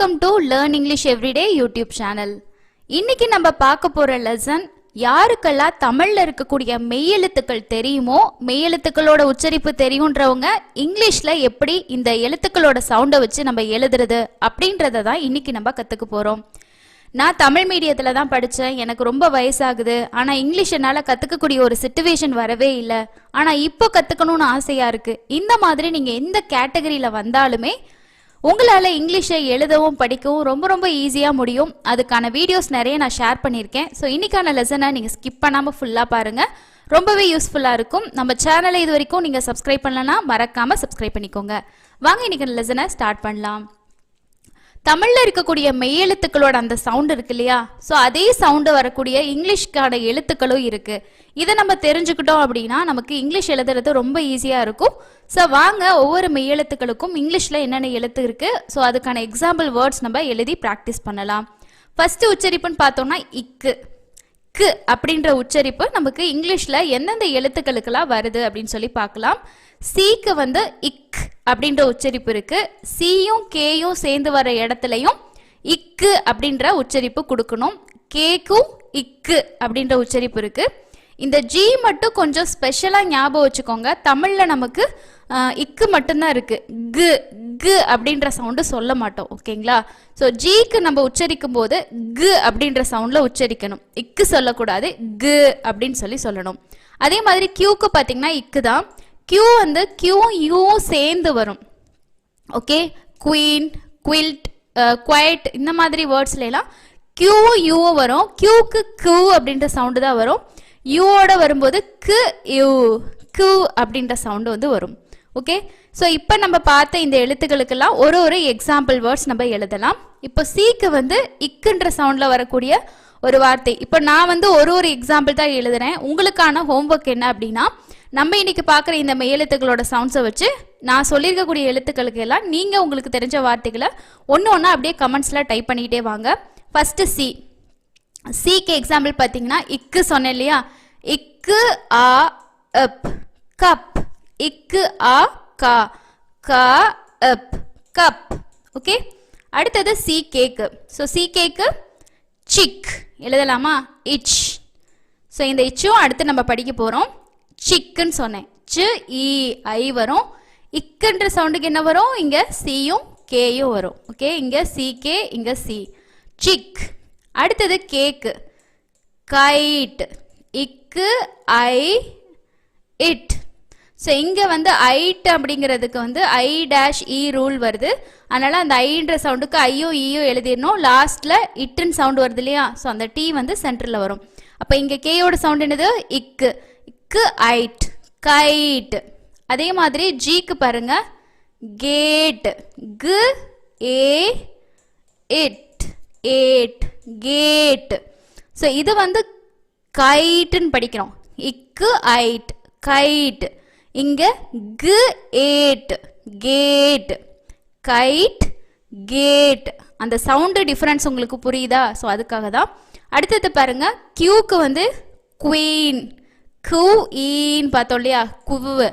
Welcome to Learn English Everyday YouTube channel. இன்னைக்கு நம்ம பார்க்க போற லெசன் யாருக்கெல்லாம் தமிழ்ல இருக்கக்கூடிய மெய்யெழுத்துக்கள் தெரியுமோ மெய்யெழுத்துக்களோட உச்சரிப்பு தெரியும்ன்றவங்க இங்கிலீஷ்ல எப்படி இந்த எழுத்துக்களோட சவுண்டை வச்சு நம்ம எழுதுறது அப்படின்றத தான் இன்னைக்கு நம்ம கத்துக்க போறோம். நான் தமிழ் மீடியத்துல தான் படித்தேன். எனக்கு ரொம்ப வயசாகுது. ஆனால் இங்கிலீஷ் என்னால் கற்றுக்கக்கூடிய ஒரு சிச்சுவேஷன் வரவே இல்லை. ஆனால் இப்போ கற்றுக்கணும்னு ஆசையாக இருக்குது. இந்த மாதிரி நீங்கள் எந்த கேட்டகரியில் வந்தாலுமே உங்களால் இங்கிலீஷை எழுதவும் படிக்கவும் ரொம்ப ரொம்ப ஈஸியாக முடியும். அதுக்கான வீடியோஸ் நிறைய நான் ஷேர் பண்ணியிருக்கேன். ஸோ இன்றைக்கான லெசனை நீங்கள் ஸ்கிப் பண்ணாமல் ஃபுல்லாக பாருங்கள். ரொம்பவே யூஸ்ஃபுல்லாக இருக்கும். நம்ம சேனலை இது வரைக்கும் நீங்கள் சப்ஸ்கிரைப் பண்ணலன்னா மறக்காமல் சப்ஸ்கிரைப் பண்ணிக்கோங்க. வாங்க இன்றைக்கான லெசனை ஸ்டார்ட் பண்ணலாம். தமிழில் இருக்கக்கூடிய மெய்யெழுத்துக்களோட அந்த சவுண்ட் இருக்கு இல்லையா, ஸோ அதே சவுண்டு வரக்கூடிய இங்கிலீஷ்க்கான எழுத்துக்களும் இருக்குது. இதை நம்ம தெரிஞ்சுக்கிட்டோம் அப்படின்னா நமக்கு இங்கிலீஷ் எழுதுறது ரொம்ப ஈஸியாக இருக்கும். ஸோ வாங்க ஒவ்வொரு மெய்யெழுத்துக்களுக்கும் இங்கிலீஷில் என்னென்ன எழுத்து இருக்குது, ஸோ அதுக்கான எக்ஸாம்பிள் வேர்ட்ஸ் நம்ம எழுதி ப்ராக்டிஸ் பண்ணலாம். ஃபஸ்ட்டு உச்சரிப்புன்னு பார்த்தோம்னா இக்கு. கு அப்படின்ற உச்சரிப்பு நமக்கு இங்கிலீஷில் எந்தெந்த எழுத்துக்களுக்கெல்லாம் வருது அப்படின்னு சொல்லி பார்க்கலாம். சீக்கு வந்து இக் அப்படின்ற உச்சரிப்பு இருக்கு. சியும் கேயும் சேர்ந்து வர இடத்துலையும் இக்கு அப்படின்ற உச்சரிப்பு கொடுக்கணும். கேக்கும் இக்கு அப்படின்ற உச்சரிப்பு இருக்கு. இந்த ஜி மட்டும் கொஞ்சம் ஸ்பெஷலாக ஞாபகம் வச்சுக்கோங்க. தமிழில் நமக்கு இக்கு மட்டும்தான் இருக்கு. கு கு அப்படின்ற சவுண்டு சொல்ல மாட்டோம். ஓகேங்களா? ஸோ ஜிக்கு நம்ம உச்சரிக்கும் போது கு அப்படின்ற சவுண்டில் உச்சரிக்கணும். இக்கு சொல்லக்கூடாது, கு அப்படின்னு சொல்லணும். அதே மாதிரி கியூக்கு பார்த்தீங்கன்னா இக்கு தான். கியூ வந்து கியூவும் யூவும் சேர்ந்து வரும். ஓகே, குவீன், குவில்ட், குவைட் இந்த மாதிரி வேர்ட்ஸ்லாம் கியூவும் யூவும் வரும். கியூக்கு கு அப்படின்ற சவுண்டு தான் வரும். யூவோட வரும்போது கு யூ கு அப்படின்ற சவுண்டு வந்து வரும். ஓகே, ஸோ இப்போ நம்ம பார்த்த இந்த எழுத்துக்களுக்கெல்லாம் ஒரு எக்ஸாம்பிள் வேர்ட்ஸ் நம்ம எழுதலாம். இப்போ சீக்கு வந்து இக்குன்ற சவுண்டில் வரக்கூடிய ஒரு வார்த்தை. இப்போ நான் வந்து ஒரு எக்ஸாம்பிள் தான் எழுதுறேன். உங்களுக்கான ஹோம்ஒர்க் என்ன அப்படின்னா, நம்ம இன்னைக்கு பார்க்குற இந்த மெய்யெழுத்துக்களோட சவுண்ட்ஸை வச்சு நான் சொல்லியிருக்கக்கூடிய எழுத்துக்களுக்கு எல்லாம் நீங்கள் உங்களுக்கு தெரிஞ்ச வார்த்தைகளை ஒன்று ஒன்றா அப்படியே கமெண்ட்ஸில் டைப் பண்ணிக்கிட்டே வாங்க. First C. சிக்கு எக்ஸாம்பிள் பார்த்தீங்கன்னா இக்கு சொன்னேன் இல்லையா, இக்கு ஆ அப் கப். இக்கு ஆ கா கா அப் கப். ஓகே, அடுத்தது சி கேக்கு. ஸோ சி கேக்கு சிக் எழுதலாமா, இச். ஸோ இந்த இச்சும் அடுத்து நம்ம படிக்க போகிறோம். சிக்குன்னு சொன்னேன். சு இ ஐ வரும். இக்குன்ற சவுண்டுக்கு என்ன வரும், இங்கே சியும் கேயும் வரும். ஓகே, இங்கே சி கே, இங்கே சி. சிக். அடுத்தது கேக்கு கைட். இக்கு ஐ இட். ஸோ இங்கே வந்து ஐட் அப்படிங்கிறதுக்கு வந்து ஐ டேஷ் இ ரூல் வருது. அதனால் அந்த ஐன்ற சவுண்டுக்கு ஐயோ ஈயோ எழுதிடணும். லாஸ்ட்டில் இட்டுன்னு சவுண்டு வருது இல்லையா, ஸோ அந்த டி வந்து சென்டரில் வரும். அப்போ இங்கே கேயோட சவுண்ட் என்னது, இக்கு. இக்கு ஐட் கைட். அதே மாதிரி ஜிக்கு பாருங்க, கேட். கு ஏ இட் ஏட் கேட். ஸோ இது வந்து கைட்டுன்னு படிக்கிறோம். இக்கு ஐட் கைட். இங்கே கு ஏட் கேட். Kite gate. அந்த சவுண்டு டிஃப்ரென்ஸ் உங்களுக்கு புரியுதா? ஸோ அதுக்காக தான். அடுத்தது பாருங்க, கியூக்கு வந்து குவீன். கு ஈன்னு பார்த்தோம் இல்லையா, குவு.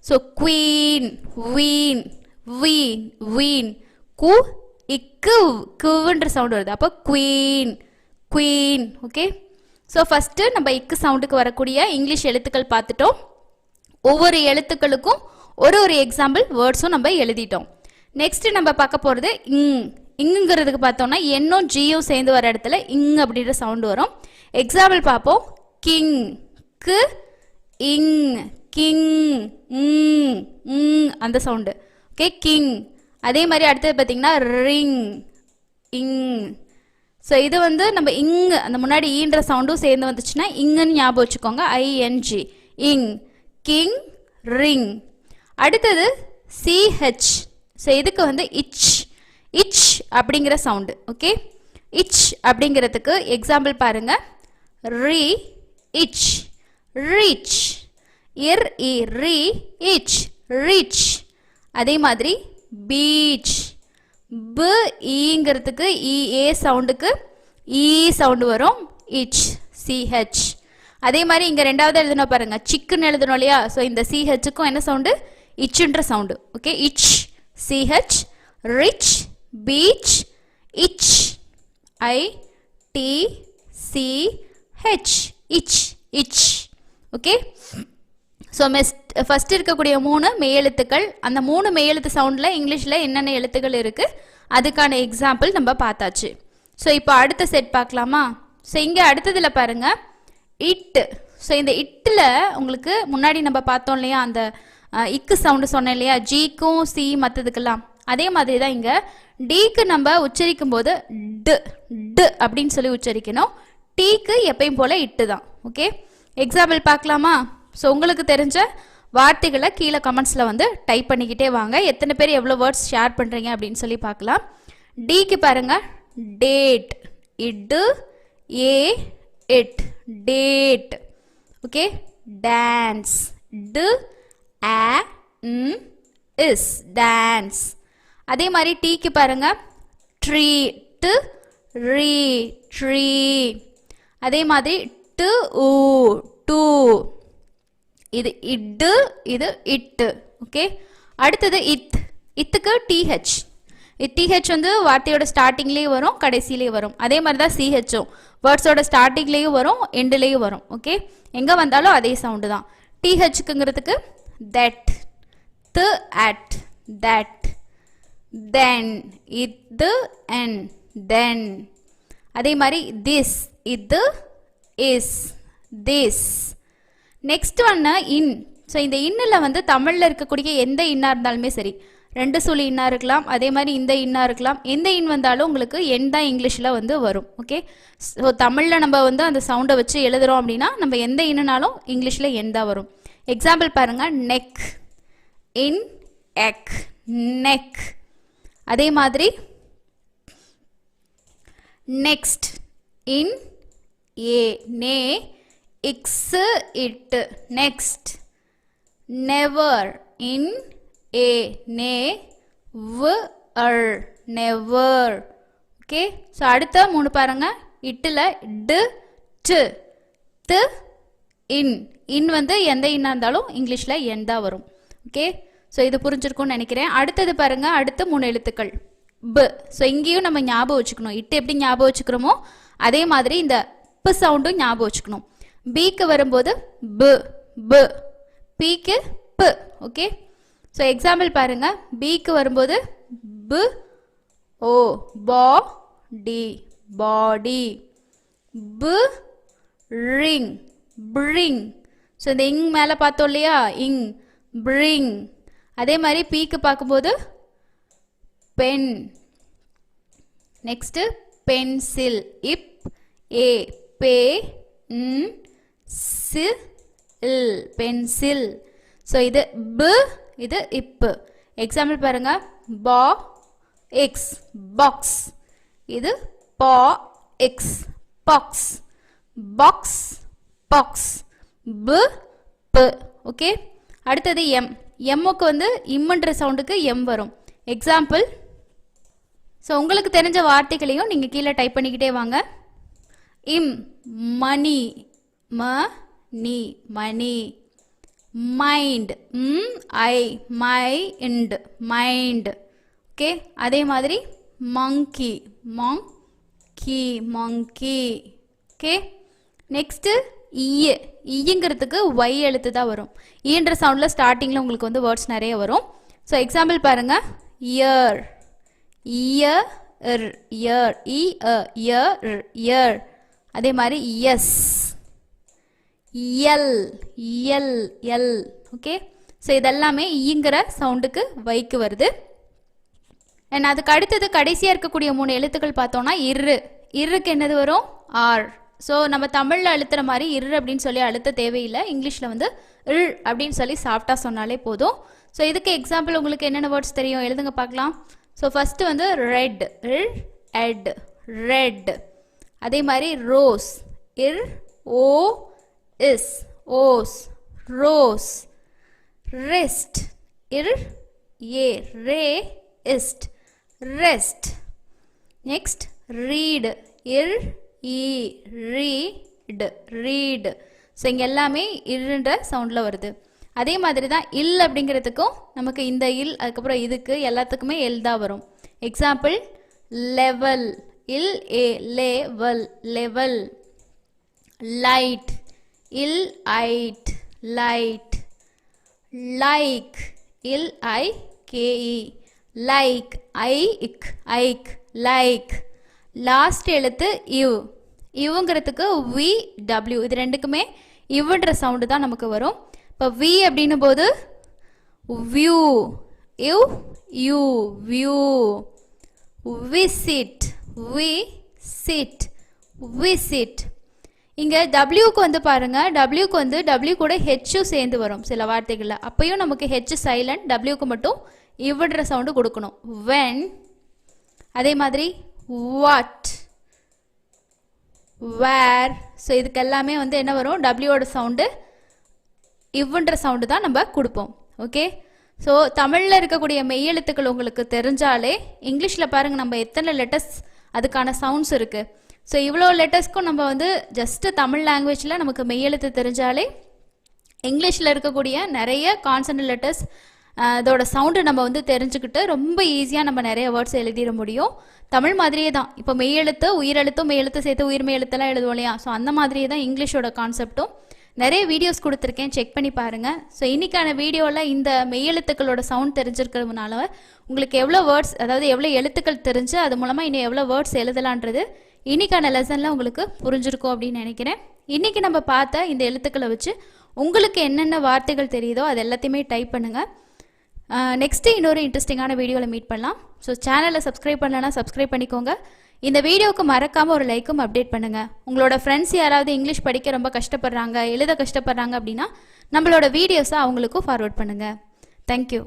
So queen வீன் வீன் வீன். கு இக்கு குவுன்ற சவுண்டு வருது. அப்போ queen queen. Okay, so first நம்ம இக்கு சவுண்டுக்கு வரக்கூடிய இங்கிலீஷ் எழுத்துக்கள் பார்த்துட்டோம். ஒவ்வொரு எழுத்துக்களுக்கும் ஒரு எக்ஸாம்பிள் வேர்ட்ஸும் நம்ம எழுதிட்டோம். நெக்ஸ்ட் நம்ம பார்க்க போகிறது இங். இங்குங்கிறதுக்கு பார்த்தோம்னா என்னும் ஜியும் சேர்ந்து வர இடத்துல இங் அப்படின்ற சவுண்டு வரும். எக்ஸாம்பிள் பார்ப்போம். கிங் கு இங் கிங் அந்த சவுண்டு. Okay, king. அதே மாதிரி அடுத்தது பார்த்தீங்கன்னா ரிங் இங். ஸோ இது வந்து நம்ம இங் அந்த முன்னாடி ஈன்ற சவுண்டும் சேர்ந்து வந்துச்சுன்னா இங்குன்னு ஞாபகம் வச்சுக்கோங்க, ஐஎன்ஜி இங். King ring. அடுத்தது சிஹெச். ஸோ இதுக்கு வந்து இச் இச் அப்படிங்கிற சவுண்டு. ஓகே, இச் அப்படிங்கிறதுக்கு எக்ஸாம்பிள் பாருங்க. ரி இச் ரிச். இர் இ ரி இச் ரிச். அதே மாதிரி பீச். ப ஈங்கிறதுக்கு இஏ சவுண்டுக்கு இ சவுண்டு வரும், இச் சிஹெச். அதே மாதிரி இங்கே ரெண்டாவது எழுதணும் பாருங்க, சிக்குன்னு எழுதணும் இல்லையா, ஸோ இந்த சிஹெச்சுக்கும் என்ன சவுண்டு, இச்சுன்ற சவுண்டு. ஓகே, இச் சிஹெச். ரிச் பீச் இச், ITCH, இச், இச். ஓகே, ஸோ ஃபர்ஸ்ட் இருக்கக்கூடிய 3 மெய்யெழுத்துக்கள், அந்த 3 மெய்யெழுத்து சவுண்டில் இங்கிலீஷில் என்னென்ன எழுத்துக்கள் இருக்குது அதுக்கான எக்ஸாம்பிள் நம்ம பார்த்தாச்சு. ஸோ இப்போ அடுத்த செட் பார்க்கலாமா? ஸோ இங்கே அடுத்ததில் பாருங்கள் இட். ஸோ இந்த இட்டில் உங்களுக்கு முன்னாடி நம்ம பார்த்தோம் இல்லையா, அந்த இக்கு சவுண்டு சொன்னேன் இல்லையா, ஜிக்கும் சி மற்றதுக்கெல்லாம், அதே மாதிரி தான் இங்கே டிக்கு நம்ம உச்சரிக்கும் போது டு டு அப்படின்னு சொல்லி உச்சரிக்கணும். டீக்கு எப்பயும் போல் இட்டு தான். ஓகே, எக்ஸாம்பிள் பார்க்கலாமா? ஸோ உங்களுக்கு தெரிஞ்ச வார்த்தைகளை கீழே கமெண்ட்ஸில் வந்து டைப் பண்ணிக்கிட்டே வாங்க. எத்தனை பேர் எவ்வளோ வேர்ட்ஸ் ஷேர் பண்ணுறீங்க அப்படின்னு சொல்லி பார்க்கலாம். டிக்கு பாருங்கள் டேட், இட்டு ஏ இட், டேட். ஓகே, டான்ஸ், டு ஆ இஸ், டான்ஸ். அதே மாதிரி டீக்கு பாருங்க ட்ரீ, டு ரீ, ட்ரீ. அதே மாதிரி டு ஊ, டூ. இது இட்டு, இது இட்டு. ஓகே, அடுத்தது இத். இத்துக்கு டிஹெச். டிஹெச் வந்து வார்த்தையோட ஸ்டார்டிங்லேயும் வரும் கடைசியிலேயும் வரும். அதே மாதிரி தான் சிஹெச்சும் வேர்ட்ஸோட ஸ்டார்டிங்லேயும் வரும் எண்டுலேயும் வரும். ஓகே, எங்கே வந்தாலும் அதே சவுண்டு தான். டிஹெச்சுக்குங்கிறதுக்கு தட், து அட், தட். தென், இது என், தென். அதே மாதிரி திஸ், இது இஸ், திஸ். நெக்ஸ்ட் ஒன்று இன். ஸோ இந்த இன்னில் வந்து தமிழில் இருக்கக்கூடிய எந்த இன்னாக இருந்தாலுமே சரி, 2 சொல்லி இன்னா இருக்கலாம், அதே மாதிரி இந்த இன்னா இருக்கலாம். எந்த இன் வந்தாலும் உங்களுக்கு என் தான் இங்கிலீஷில் வந்து வரும். ஓகே, ஸோ தமிழில் நம்ம வந்து அந்த சவுண்டை வச்சு எழுதுகிறோம் அப்படின்னா நம்ம எந்த இன்னுனாலும் இங்கிலீஷில் என் தான் வரும். எக்ஸாம்பிள் பாருங்கள், நெக், இன், எக், நெக். அதே மாதிரி நெக்ஸ்ட், இன், ஏ, நே, இக்ஸ், இட்டு, நெக்ஸ்ட். நெவர், இன், ஏ, நே, வ், அர், நெவர். ஓகே, ஸோ அடுத்த 3 பாருங்க. இட்டில் டு, டு, து, இன். இன் வந்து எந்த இன்னாக இருந்தாலும் இங்கிலீஷில் என் தான் வரும். ஓகே, ஸோ இது புரிஞ்சிருக்கும்னு நினைக்கிறேன். அடுத்தது பாருங்க, அடுத்த 3 எழுத்துக்கள் ப. ஸோ இங்கேயும் நம்ம ஞாபகம் வச்சுக்கணும். இட்டு எப்படி ஞாபகம் வச்சுக்கிறோமோ அதே மாதிரி இந்த ப சவுண்டும் ஞாபகம் வச்சுக்கணும். பிக்கு வரும்போது ப, ப. பிக்கு ப. ஓகே, ஸோ எக்ஸாம்பிள் பாருங்க, பிக்கு வரும்போது ப, ஓ, பா, டி, பாடி. ப, ரிங், பிரிங். ஸோ இந்த இங் மேலே பார்த்தோம் இல்லையா, இங், பிரிங். அதே மாதிரி பிக்கு பார்க்கும்போது பென். நெக்ஸ்ட்டு பென்சில், இப், ஏ, பே, சி, இல், பென்சில். ஸோ இது ப, இது இப்பு. எக்ஸாம்பிள் பாருங்க, பா, எக்ஸ், பாக்ஸ். இது பா, எக்ஸ், பாக்ஸ், பாக்ஸ், பாக்ஸ். ப, ப. ஓகே, அடுத்தது எம். எம்முக்கு வந்து இம்முன்ற சவுண்டுக்கு எம் வரும். எக்ஸாம்பிள், ஸோ உங்களுக்கு தெரிஞ்ச வார்த்தைகளையும் நீங்கள் கீழே டைப் பண்ணிக்கிட்டே வாங்க. இம், மணி, ம, நீ, மணி. மைண்ட், ஐ, மை, இண்ட், மைண்ட். ஓகே, அதே மாதிரி monkey, monkey, monkey. Okay, next E. ஈங்கிறதுக்கு ஒய் எழுத்து தான் வரும். ஈன்ற சவுண்டில் ஸ்டார்டிங்கில் உங்களுக்கு வந்து வேர்ட்ஸ் நிறைய வரும். ஸோ எக்ஸாம்பிள் பாருங்கள், year, year, year, year, year. அதே மாதிரி S, L, L, L. Okay, so இதெல்லாமே ஈங்கிற சவுண்டுக்கு வைக்கு வருது. அண்ட் அதுக்கு அடுத்தது கடைசியாக இருக்கக்கூடிய 3 எழுத்துக்கள் பார்த்தோன்னா இரு. இருக்கு என்னது வரும், ஆர். ஸோ நம்ம தமிழில் அழுத்துற மாதிரி இரு அப்படின்னு சொல்லி அழுத்த தேவையில்லை. இங்கிலீஷில் வந்து இல் அப்படின்னு சொல்லி சாஃப்டாக சொன்னாலே போதும். ஸோ இதுக்கு எக்ஸாம்பிள் உங்களுக்கு என்னென்ன வேர்ட்ஸ் தெரியும் எழுதுங்க பார்க்கலாம். ஸோ ஃபஸ்ட்டு வந்து ரெட், இல், எட், ரெட். அதே மாதிரி ரோஸ், இர், ஓ, இஸ், ஓஸ், ரோஸ். ரெஸ்ட், இர், ஏ, ரே, இஸ்ட், ரெஸ்ட். நெக்ஸ்ட் ரீட், இர், ஈ, ரீட், ரீட். ஸோ இங்கே எல்லாமே இருன்ற சவுண்டில் வருது. அதே மாதிரி தான் இல் அப்படிங்கிறதுக்கும் நமக்கு இந்த இல் அதுக்கப்புறம் இதுக்கு எல்லாத்துக்குமே எல் தான் வரும். Example, level, il a level, level. Light, il it, light. Like, il I k e, like, ik, like. Last எழுத்து இவ், இவுங்கிறதுக்கு வி டபிள்யூ, இது ரெண்டுக்குமே இவ்வுன்ற சவுண்டு தான் நமக்கு வரும். இப்போ வி அப்படின்னும் போது வியூ, இவ் யூ, view. Visit, vi sit, visit. இங்கே டபிள்யூக்கு வந்து பாருங்கள், டபிள்யூக்கு வந்து டபிள்யூ கூட ஹெச்சும் சேர்ந்து வரும் சில வார்த்தைகளில். அப்பையும் நமக்கு ஹெச் சைலண்ட், டபிள்யூக்கு மட்டும் இவ்வுன்ற சவுண்டு கொடுக்கணும். வென், அதே மாதிரி வாட், வேர். ஸோ இதுக்கு எல்லாமே வந்து என்ன வரும், டபிள்யூவோட சவுண்டு இவ்வுன்ற சவுண்டு தான் நம்ம கொடுப்போம். ஓகே, ஸோ தமிழில் இருக்கக்கூடிய மெய்யெழுத்துக்கள் உங்களுக்கு தெரிஞ்சாலே, இங்கிலீஷில் பாருங்கள் நம்ம எத்தனை லெட்டர்ஸ் அதுக்கான சவுண்ட்ஸ் இருக்குது. ஸோ இவ்வளோ லெட்டர்ஸ்க்கும் நம்ம வந்து ஜஸ்ட்டு தமிழ் லாங்குவேஜில் நமக்கு மெய்யெழுத்து தெரிஞ்சாலே இங்கிலீஷில் இருக்கக்கூடிய நிறைய கான்சனன்ட் லெட்டர்ஸ் அதோட சவுண்டு நம்ம வந்து தெரிஞ்சுக்கிட்டு ரொம்ப ஈஸியாக நம்ம நிறைய வேர்ட்ஸ் எழுதிட முடியும். தமிழ் மாதிரியே தான், இப்போ மெய்யெழுத்து உயிரெழுத்தும் மெய்யெழுத்து சேர்த்து உயிர் மெய்யெழுத்தெல்லாம் எழுதுவோம் இல்லையா, ஸோ அந்த மாதிரியே தான் இங்கிலீஷோட கான்செப்டும். நிறைய வீடியோஸ் கொடுத்துருக்கேன், செக் பண்ணி பாருங்கள். ஸோ இன்றைக்கான வீடியோவில் இந்த மெய்யெழுத்துக்களோட சவுண்ட் தெரிஞ்சிருக்கிறதுனால உங்களுக்கு எவ்வளோ வேர்ட்ஸ், அதாவது எவ்வளோ எழுத்துக்கள் தெரிஞ்சு அது மூலமாக இன்னும் எவ்வளோ வேர்ட்ஸ் எழுதலான்றது இன்றைக்கான லெசனில் உங்களுக்கு புரிஞ்சிருக்கும் அப்படின்னு நினைக்கிறேன். இன்றைக்கி நம்ம பார்த்த இந்த எழுத்துக்களை வச்சு உங்களுக்கு என்னென்ன வார்த்தைகள் தெரியுதோ அது எல்லாத்தையுமே டைப் பண்ணுங்கள். நெக்ஸ்ட்டு இன்னொரு இன்ட்ரெஸ்டிங்கான வீடியோவில் மீட் பண்ணலாம். ஸோ சேனலை சப்ஸ்கிரைப் பண்ணலன்னா சப்ஸ்கிரைப் பண்ணிக்கோங்க. இந்த வீடியோவுக்கு மறக்காமல் ஒரு லைக்கும் அப்டேட் பண்ணுங்கள். உங்களோட ஃப்ரெண்ட்ஸ் யாராவது இங்கிலீஷ் படிக்க ரொம்ப கஷ்டப்படுறாங்க, எழுத கஷ்டப்படுறாங்க அப்படின்னா நம்மளோட வீடியோஸை அவங்களுக்கும் ஃபார்வர்ட் பண்ணுங்கள். தேங்க்யூ.